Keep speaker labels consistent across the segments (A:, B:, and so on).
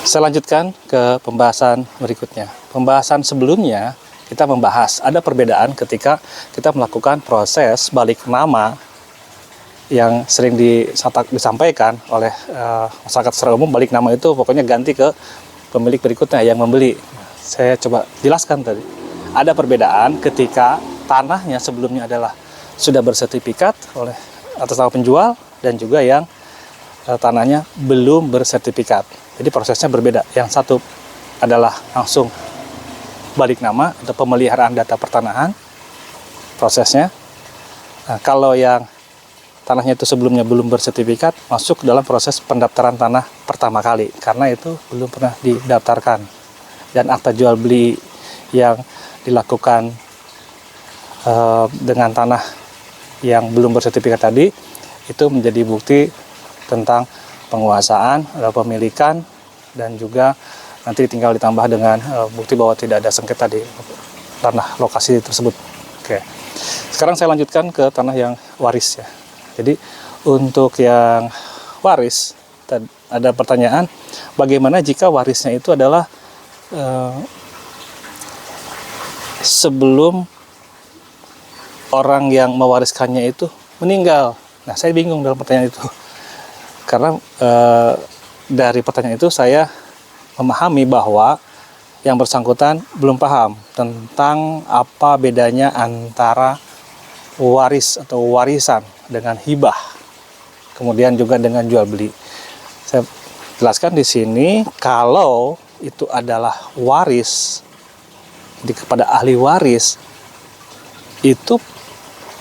A: Saya lanjutkan ke pembahasan berikutnya. Pembahasan sebelumnya kita membahas ada perbedaan ketika kita melakukan proses balik nama yang sering disampaikan oleh masyarakat secara umum. Balik nama itu pokoknya ganti ke pemilik berikutnya yang membeli. Saya coba jelaskan tadi. Ada perbedaan ketika tanahnya sebelumnya adalah sudah bersertifikat oleh atas nama penjual dan juga yang tanahnya belum bersertifikat. Jadi prosesnya berbeda. Yang satu adalah langsung balik nama atau pemeliharaan data pertanahan prosesnya. Nah, kalau yang tanahnya itu sebelumnya belum bersertifikat, masuk dalam proses pendaftaran tanah pertama kali karena itu belum pernah didaftarkan. Dan akta jual beli yang dilakukan dengan tanah yang belum bersertifikat tadi itu menjadi bukti tentang penguasaan atau pemilikan, dan juga nanti tinggal ditambah dengan bukti bahwa tidak ada sengketa di tanah lokasi tersebut. Oke. Sekarang saya lanjutkan ke tanah yang waris ya. Jadi untuk yang waris ada pertanyaan, bagaimana jika warisnya itu adalah sebelum orang yang mewariskannya itu meninggal? Nah, saya bingung dalam pertanyaan itu. Karena dari pertanyaan itu saya memahami bahwa yang bersangkutan belum paham tentang apa bedanya antara waris atau warisan dengan hibah, kemudian juga dengan jual beli. Saya jelaskan di sini, kalau itu adalah waris, jadi kepada ahli waris, itu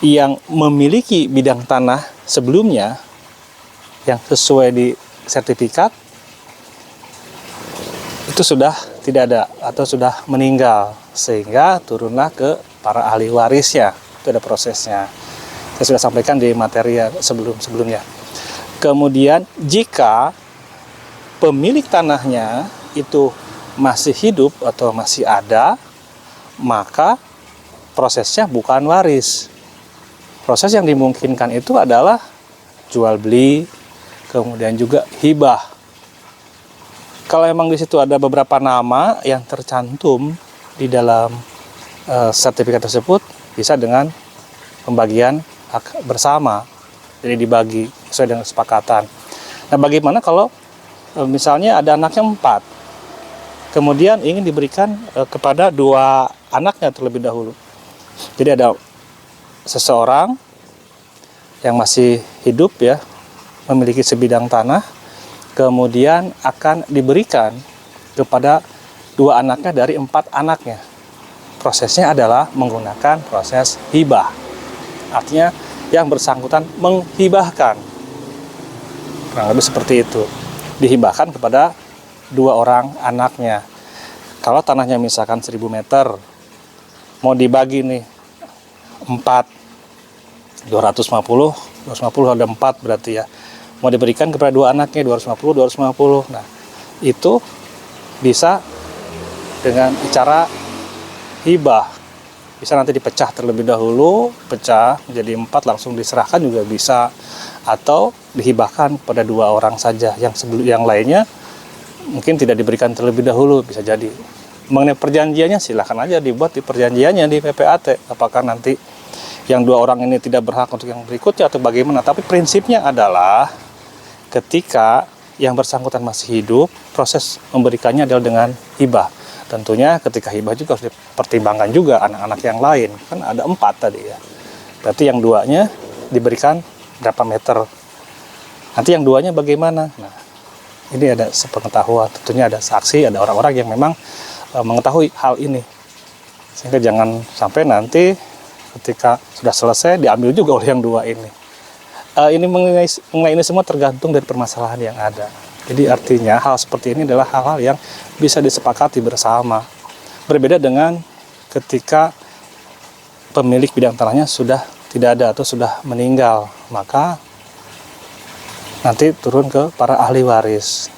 A: yang memiliki bidang tanah sebelumnya yang sesuai di sertifikat itu sudah tidak ada atau sudah meninggal, sehingga turunlah ke para ahli warisnya. Itu ada prosesnya. Saya sudah sampaikan di materi sebelumnya. Kemudian jika pemilik tanahnya itu masih hidup atau masih ada, maka prosesnya bukan waris. Proses yang dimungkinkan itu adalah jual beli, kemudian juga hibah. Kalau memang di situ ada beberapa nama yang tercantum di dalam sertifikat tersebut, bisa dengan pembagian hak bersama, jadi dibagi sesuai dengan kesepakatan. Nah, bagaimana kalau misalnya ada anaknya 4, kemudian ingin diberikan kepada 2 anaknya terlebih dahulu. Jadi ada seseorang yang masih hidup ya, memiliki sebidang tanah, kemudian akan diberikan kepada 2 anaknya dari 4 anaknya. Prosesnya adalah menggunakan proses hibah. Artinya yang bersangkutan menghibahkan. Kurang lebih seperti itu. Dihibahkan kepada 2 orang anaknya. Kalau tanahnya misalkan 1000 meter, mau dibagi nih 4, 250 ada 4 berarti ya. Mau diberikan kepada 2 anaknya 250. Nah, itu bisa dengan cara hibah. Bisa nanti dipecah terlebih dahulu, pecah menjadi 4 langsung diserahkan juga bisa, atau dihibahkan pada 2 orang saja. Yang lainnya mungkin tidak diberikan terlebih dahulu, bisa jadi. Mengenai perjanjiannya silahkan aja dibuat di perjanjiannya di PPAT. Apakah nanti yang 2 orang ini tidak berhak untuk yang berikutnya atau bagaimana? Tapi prinsipnya adalah ketika yang bersangkutan masih hidup, proses memberikannya adalah dengan hibah. Tentunya ketika hibah juga harus dipertimbangkan juga anak-anak yang lain. Kan ada 4 tadi ya. Berarti yang 2-nya diberikan berapa meter. Nanti yang 2-nya bagaimana? Nah, ini ada sepengetahuan. Tentunya ada saksi, ada orang-orang yang memang mengetahui hal ini. Sehingga jangan sampai nanti ketika sudah selesai diambil juga oleh yang 2 ini. Ini mengenai ini semua tergantung dari permasalahan yang ada. Jadi artinya hal seperti ini adalah hal-hal yang bisa disepakati bersama. Berbeda dengan ketika pemilik bidang tanahnya sudah tidak ada atau sudah meninggal, maka nanti turun ke para ahli waris.